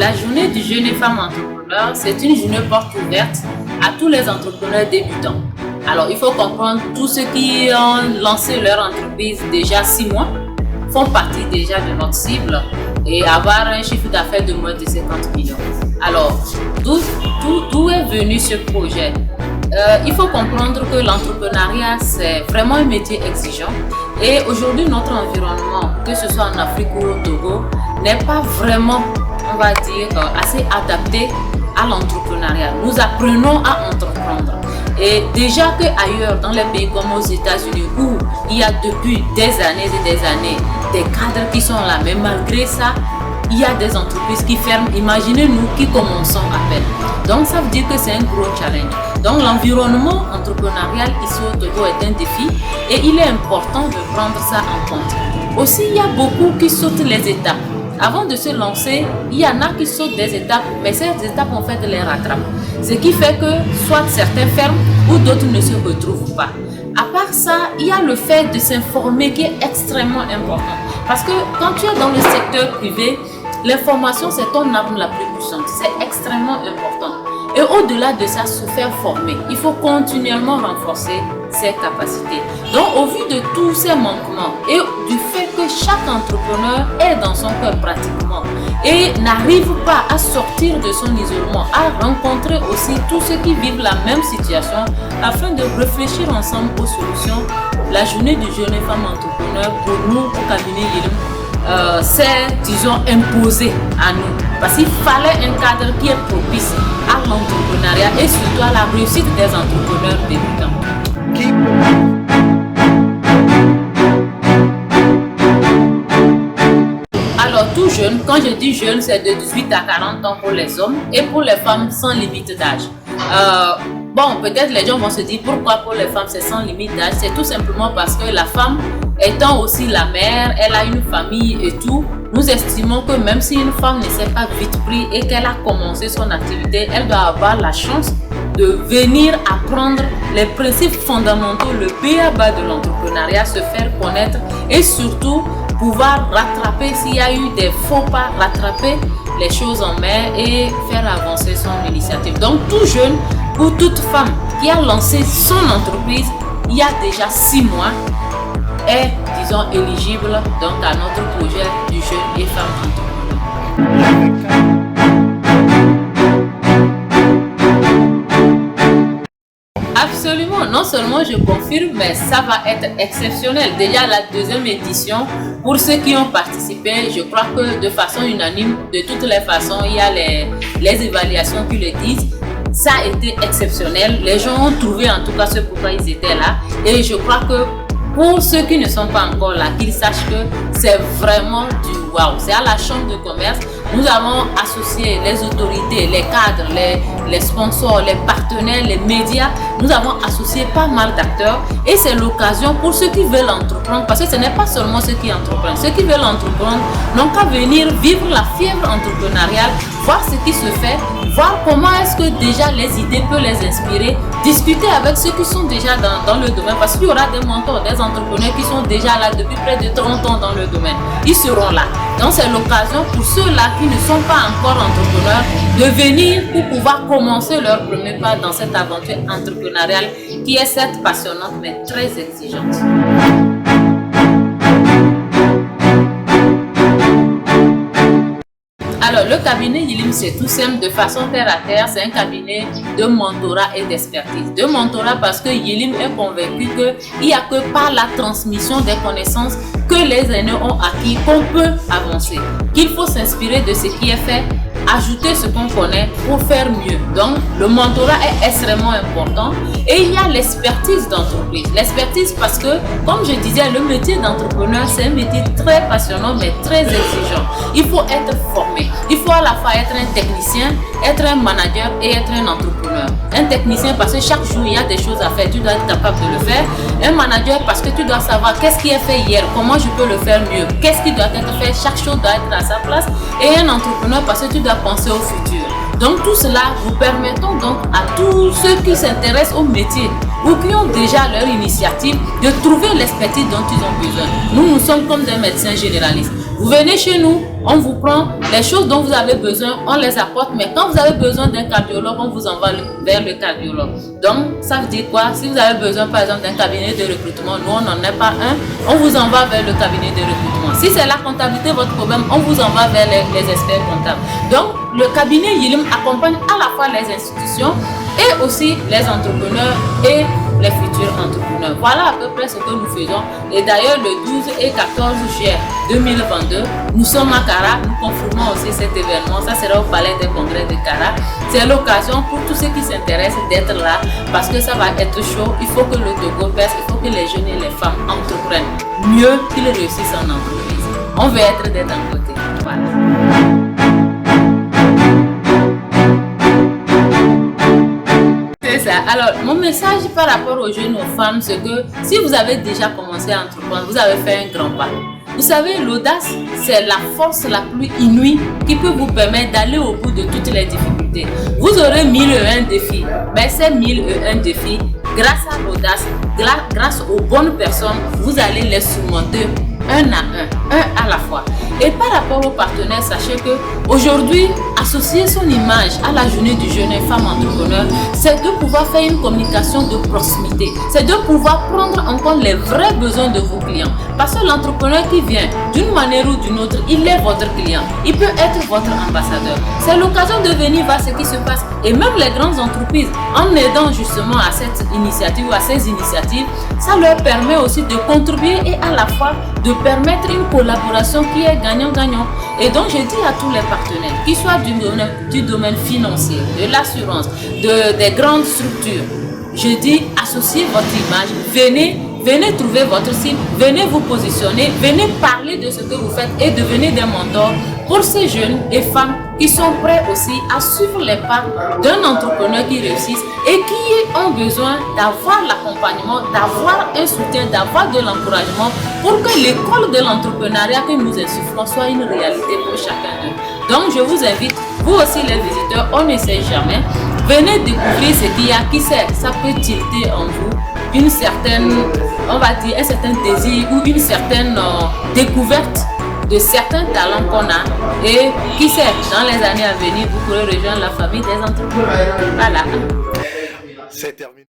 La journée du jeune et femme entrepreneur, c'est une journée porte ouverte à tous les entrepreneurs débutants. Alors, il faut comprendre, tous ceux qui ont lancé leur entreprise déjà 6 mois font partie déjà de notre cible et avoir un chiffre d'affaires de moins de 50 millions. Alors, d'où est venu ce projet? Il faut comprendre que l'entrepreneuriat, c'est vraiment un métier exigeant. Et aujourd'hui, notre environnement, que ce soit en Afrique ou au Togo, n'est pas vraiment, on va dire, assez adapté à l'entrepreneuriat. Nous apprenons à entreprendre. Et déjà qu'ailleurs, dans les pays comme aux États-Unis, où il y a depuis des années et des années des cadres qui sont là, mais malgré ça, il y a des entreprises qui ferment. Imaginez-nous qui commençons à peine. Donc ça veut dire que c'est un gros challenge. Donc l'environnement entrepreneurial ici au Togo est un défi et il est important de prendre ça en compte. Aussi, il y a beaucoup qui sautent les étapes. Avant de se lancer, il y en a qui sautent des étapes, mais ces étapes en fait les rattrapent. Ce qui fait que soit certains ferment ou d'autres ne se retrouvent pas. À part ça, il y a le fait de s'informer qui est extrêmement important. Parce que quand tu es dans le secteur privé, l'information c'est ton arme la plus puissante. C'est extrêmement important. Et au-delà de ça, se faire former. Il faut continuellement renforcer ses capacités. Donc, au vu de tous ces manquements et du fait que chaque entrepreneur est dans son cœur pratiquement et n'arrive pas à sortir de son isolement, à rencontrer aussi tous ceux qui vivent la même situation afin de réfléchir ensemble aux solutions, la journée du jeune et femme entrepreneur pour nous, au cabinet Yilim, c'est, disons, imposé à nous. Parce qu'il fallait un cadre qui est propice à l'entrepreneuriat et surtout à la réussite des entrepreneurs débutants. Alors tout jeune, quand je dis jeune, c'est de 18 à 40 ans pour les hommes et pour les femmes sans limite d'âge. Bon, peut-être les gens vont se dire pourquoi pour les femmes c'est sans limite d'âge. C'est tout simplement parce que la femme étant aussi la mère, elle a une famille et tout. Nous estimons que même si une femme ne s'est pas vite prise et qu'elle a commencé son activité, elle doit avoir la chance de venir apprendre les principes fondamentaux, le b.a.-ba de l'entrepreneuriat, se faire connaître et surtout pouvoir rattraper s'il y a eu des faux pas, rattraper les choses en main et faire avancer son initiative. Donc tout jeune ou toute femme qui a lancé son entreprise il y a déjà 6 mois est, disons, éligible donc à notre projet du jeune et femme entrepreneur. Absolument, non seulement je confirme, mais ça va être exceptionnel. Déjà la 2e édition, pour ceux qui ont participé, je crois que de façon unanime, de toutes les façons, il y a les évaluations qui le disent. Ça a été exceptionnel. Les gens ont trouvé en tout cas ce pourquoi ils étaient là. Et je crois que pour ceux qui ne sont pas encore là, qu'ils sachent que c'est vraiment du waouh. C'est à la chambre de commerce. Nous avons associé les autorités, les cadres, les sponsors, les partenaires, les médias. Nous avons associé pas mal d'acteurs et c'est l'occasion pour ceux qui veulent entreprendre, parce que ce n'est pas seulement ceux qui entreprennent. Ceux qui veulent entreprendre n'ont qu'à venir vivre la fièvre entrepreneuriale, voir ce qui se fait, voir comment est-ce que déjà les idées peuvent les inspirer, discuter avec ceux qui sont déjà dans le domaine, parce qu'il y aura des mentors, des entrepreneurs qui sont déjà là depuis près de 30 ans dans le domaine. Ils seront là. Donc c'est l'occasion pour ceux-là qui ne sont pas encore entrepreneurs de venir pour pouvoir commencer leur premier pas dans cette aventure entrepreneuriale qui est certes passionnante mais très exigeante. Alors, le cabinet Yilim, c'est tout simple, de façon terre à terre, c'est un cabinet de mentorat et d'expertise. De mentorat parce que Yilim est convaincu qu'il n'y a que par la transmission des connaissances que les aînés ont acquis qu'on peut avancer. Qu'il faut s'inspirer de ce qui est fait, ajouter ce qu'on connaît pour faire mieux. Donc, le mentorat est extrêmement important. Et il y a l'expertise d'entreprise. L'expertise parce que, comme je disais, le métier d'entrepreneur, c'est un métier très passionnant mais très exigeant. Il faut être formé. Il faut à la fois être un technicien, être un manager et être un entrepreneur. Un technicien parce que chaque jour, il y a des choses à faire. Tu dois être capable de le faire. Un manager parce que tu dois savoir qu'est-ce qui est fait hier, comment je peux le faire mieux, qu'est-ce qui doit être fait, chaque chose doit être à sa place. Et un entrepreneur parce que tu dois penser au futur. Donc tout cela, nous permettons donc à tous ceux qui s'intéressent au métier ou qui ont déjà leur initiative de trouver l'expertise dont ils ont besoin. Nous sommes comme des médecins généralistes. Vous venez chez nous, on vous prend les choses dont vous avez besoin, on les apporte, mais quand vous avez besoin d'un cardiologue, on vous envoie vers le cardiologue. Donc, ça veut dire quoi? Si vous avez besoin, par exemple, d'un cabinet de recrutement, nous, on n'en est pas un, on vous envoie vers le cabinet de recrutement. Si c'est la comptabilité, votre problème, on vous envoie vers les experts comptables. Donc, le cabinet Yilim accompagne à la fois les institutions et aussi les entrepreneurs et les futurs entrepreneurs. Voilà à peu près ce que nous faisons. Et d'ailleurs, le 12 et 14 juillet 2022, nous sommes à Kara. Nous confirmons aussi cet événement. Ça sera au Palais des Congrès de Kara. C'est l'occasion pour tous ceux qui s'intéressent d'être là parce que ça va être chaud. Il faut que le Togo perce. Il faut que les jeunes et les femmes entreprennent mieux qu'ils réussissent en entreprise. On veut être d'être d'un côté. Voilà. Alors, mon message par rapport aux jeunes, aux femmes, c'est que si vous avez déjà commencé à entreprendre, vous avez fait un grand pas. Vous savez, l'audace, c'est la force la plus inouïe qui peut vous permettre d'aller au bout de toutes les difficultés. Vous aurez 1001 défis, mais ces 1001 défis, grâce à l'audace, grâce aux bonnes personnes, vous allez les surmonter un à la fois. Et par rapport aux partenaires, sachez que aujourd'hui, associer son image à la journée du jeune et femme entrepreneur, c'est de pouvoir faire une communication de proximité. C'est de pouvoir prendre en compte les vrais besoins de vos clients. Parce que l'entrepreneur qui vient, d'une manière ou d'une autre, il est votre client. Il peut être votre ambassadeur. C'est l'occasion de venir voir ce qui se passe. Et même les grandes entreprises, en aidant justement à cette initiative ou à ces initiatives, ça leur permet aussi de contribuer et à la fois de permettre une collaboration qui est gagnant-gagnant. Et donc, je dis à tous les partenaires, qu'ils soient du domaine financier, de l'assurance, des grandes structures, je dis, associez votre image, venez trouver votre cible, venez vous positionner, venez parler de ce que vous faites et devenez des mentors pour ces jeunes et femmes qui sont prêts aussi à suivre les pas d'un entrepreneur qui réussisse et qui ont besoin d'avoir l'accompagnement, d'avoir un soutien, d'avoir de l'encouragement pour que l'école de l'entrepreneuriat que nous insufflons soit une réalité pour chacun d'eux. Donc, je vous invite, vous aussi les visiteurs, on ne sait jamais, venez découvrir ce qu'il y a, qui sait, ça peut tilter en vous une certaine, on va dire, un certain désir ou une certaine découverte de certains talents qu'on a et qui sait, dans les années à venir, vous pourrez rejoindre la famille des entrepreneurs. Voilà. C'est terminé.